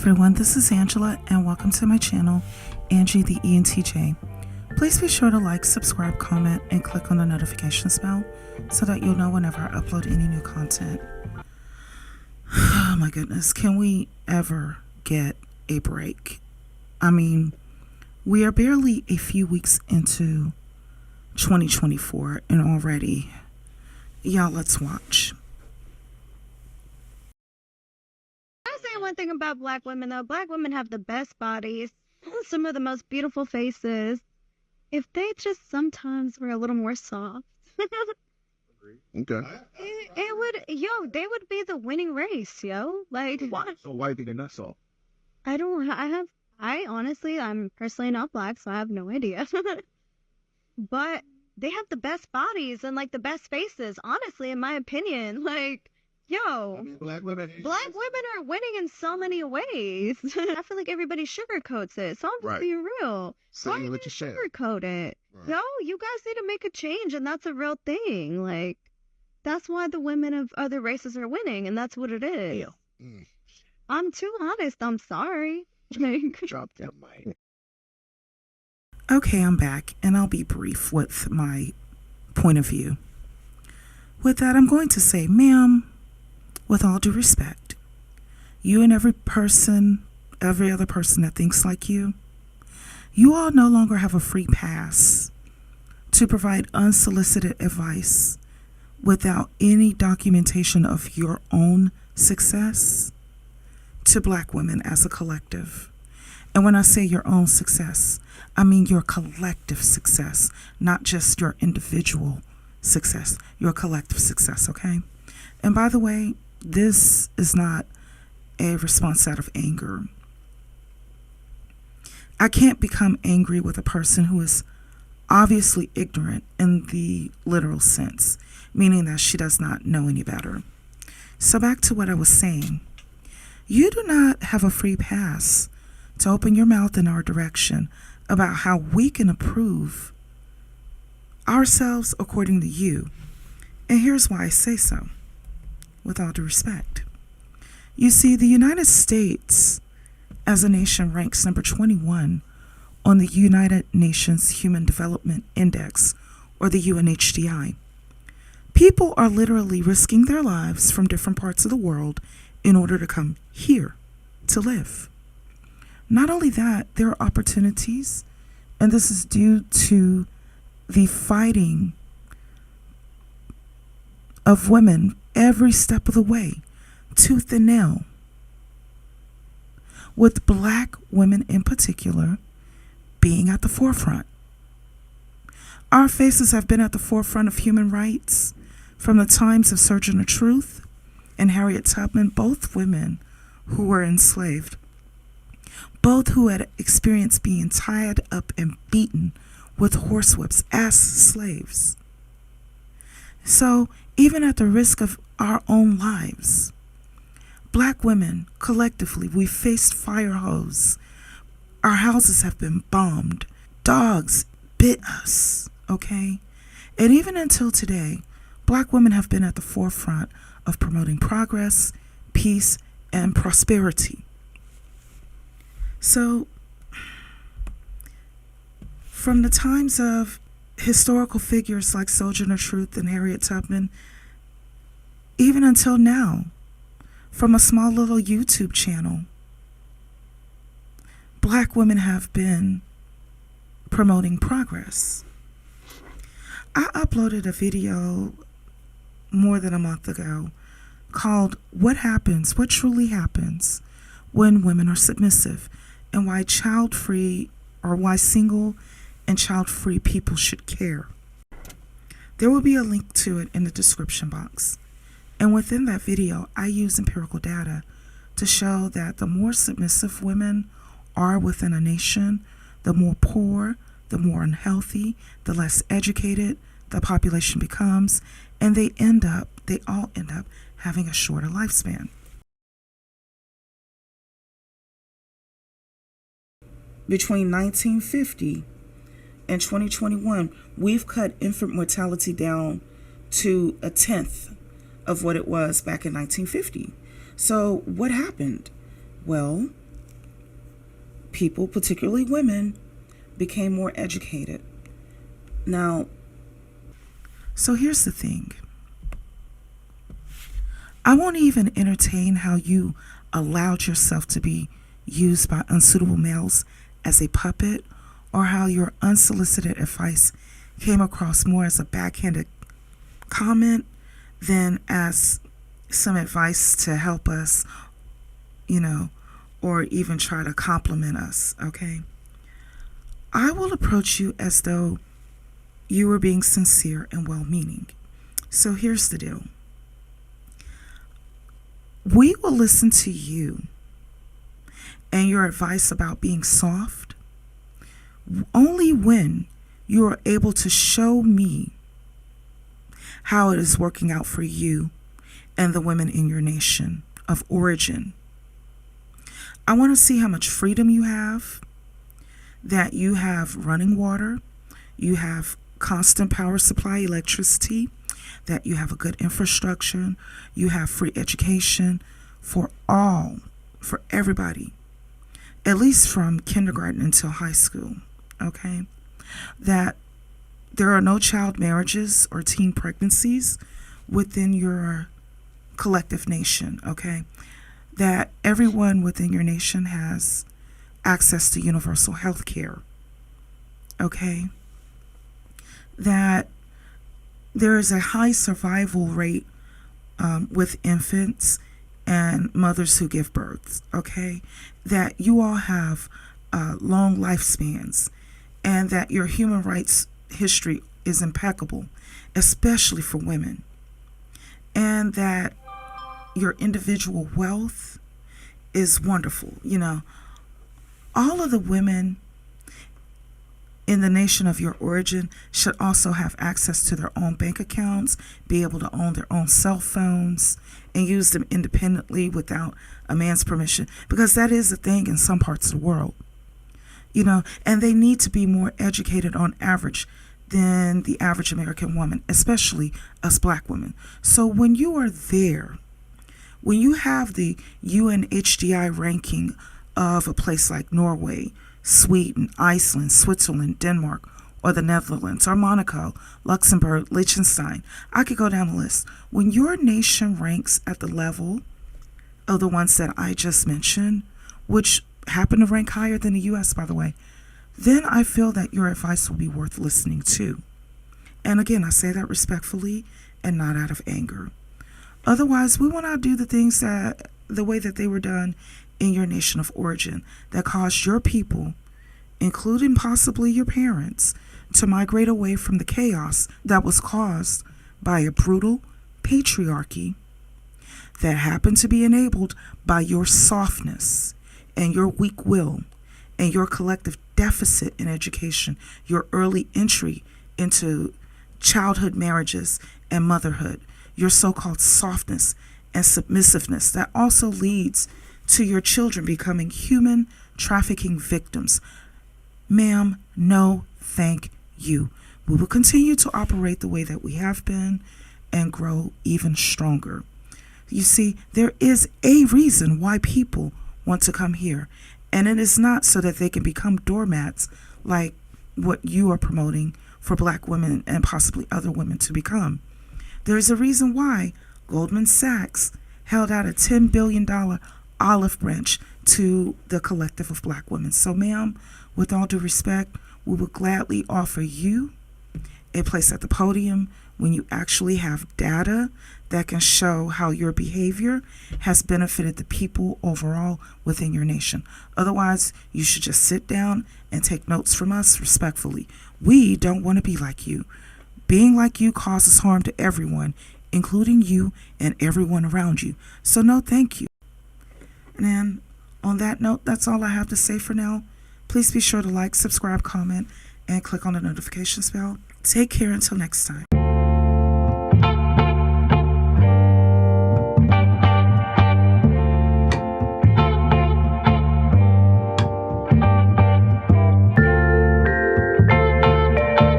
everyone, this is Angela and welcome to my channel, Angie the ENTJ. Please be sure to like, subscribe, comment, and click on the notifications bell so that you'll know whenever I upload any new content. Oh my goodness, can we ever get a break? I mean, we are barely a few weeks into 2024 and already, y'all, let's watch. One thing about black women, though, black women have the best bodies, some of the most beautiful faces. If they just sometimes were a little more soft, okay, it would, they would be the winning race, yo. Like, so why are they not soft? I honestly, I'm personally not black, so I have no idea. But they have the best bodies and like the best faces, honestly, in my opinion. Like, yo, Black women are winning in so many ways. I feel like everybody sugarcoats it, so I'm just being real. Saying what you said. Sugarcoat it. Right. No, you guys need to make a change, and that's a real thing. Like, that's why the women of other races are winning, and that's what it is. I'm too honest. I'm sorry. Drop that mic. Okay, I'm back, and I'll be brief with my point of view. With that, I'm going to say, ma'am, with all due respect, you and every other person that thinks like you all no longer have a free pass to provide unsolicited advice without any documentation of your own success to black women as a collective. And when I say your own success, I mean your collective success, not just your individual success, your collective success, okay? And by the way, this is not a response out of anger. I can't become angry with a person who is obviously ignorant in the literal sense, meaning that she does not know any better. So back to what I was saying. You do not have a free pass to open your mouth in our direction about how we can improve ourselves according to you. And here's why I say so, with all due respect. You see, the United States as a nation ranks number 21 on the United Nations Human Development Index, or the UNHDI. People are literally risking their lives from different parts of the world in order to come here to live. Not only that, there are opportunities, and this is due to the fighting of women every step of the way, tooth and nail, with black women in particular being at the forefront. Our faces have been at the forefront of human rights from the times of Surgeon of Truth and Harriet Tubman, both women who were enslaved, both who had experienced being tied up and beaten with horsewhips as slaves. So even at the risk of our own lives, black women, collectively, we faced fire hose. Our houses have been bombed. Dogs bit us, okay? And even until today, black women have been at the forefront of promoting progress, peace, and prosperity. So, from the times of historical figures like Sojourner Truth and Harriet Tubman, even until now, from a small little YouTube channel, black women have been promoting progress. I uploaded a video more than a month ago called What Truly Happens When Women Are Submissive, and why why single and child-free people should care. There will be a link to it in the description box. And within that video, I use empirical data to show that the more submissive women are within a nation, the more poor, the more unhealthy, the less educated the population becomes, and they all end up having a shorter lifespan. Between 1950 and 2021, we've cut infant mortality down to 1/10 of what it was back in 1950. So what happened? Well, people, particularly women, became more educated. Now, so here's the thing. I won't even entertain how you allowed yourself to be used by unsuitable males as a puppet, or how your unsolicited advice came across more as a backhanded comment than as some advice to help us, or even try to compliment us, okay? I will approach you as though you were being sincere and well-meaning. So here's the deal. We will listen to you and your advice about being soft only when you are able to show me how it is working out for you and the women in your nation of origin. I want to see how much freedom you have, that you have running water, you have constant power supply, electricity, that you have a good infrastructure, you have free education for everybody, at least from kindergarten until high school, okay? That there are no child marriages or teen pregnancies within your collective nation, okay? That everyone within your nation has access to universal health care, okay? That there is a high survival rate with infants and mothers who give birth, okay? That you all have long lifespans, and that your human rights history is impeccable, especially for women, and that your individual wealth is wonderful. All of the women in the nation of your origin should also have access to their own bank accounts, be able to own their own cell phones, and use them independently without a man's permission, because that is a thing in some parts of the world. And they need to be more educated on average than the average American woman, especially us black women. So when you are there, when you have the UNHDI ranking of a place like Norway, Sweden, Iceland, Switzerland, Denmark, or the Netherlands, or Monaco, Luxembourg, Liechtenstein, I could go down the list. When your nation ranks at the level of the ones that I just mentioned, which happen to rank higher than the U.S., by the way, then I feel that your advice will be worth listening to. And again, I say that respectfully and not out of anger. Otherwise, we will not do the things that the way that they were done in your nation of origin that caused your people, including possibly your parents, to migrate away from the chaos that was caused by a brutal patriarchy that happened to be enabled by your softness and your weak will and your collective deficit in education, your early entry into childhood marriages and motherhood, your so-called softness and submissiveness that also leads to your children becoming human trafficking victims. Ma'am, no, thank you. We will continue to operate the way that we have been and grow even stronger. You see, there is a reason why people want to come here, and it is not so that they can become doormats like what you are promoting for black women and possibly other women to become. There is a reason why Goldman Sachs held out a $10 billion olive branch to the collective of black women. So, ma'am, with all due respect, we will gladly offer you a place at the podium when you actually have data that can show how your behavior has benefited the people overall within your nation. Otherwise, you should just sit down and take notes from us respectfully. We don't want to be like you. Being like you causes harm to everyone, including you and everyone around you. So no, thank you. And then on that note, that's all I have to say for now. Please be sure to like, subscribe, comment, and click on the notifications bell. Take care until next time.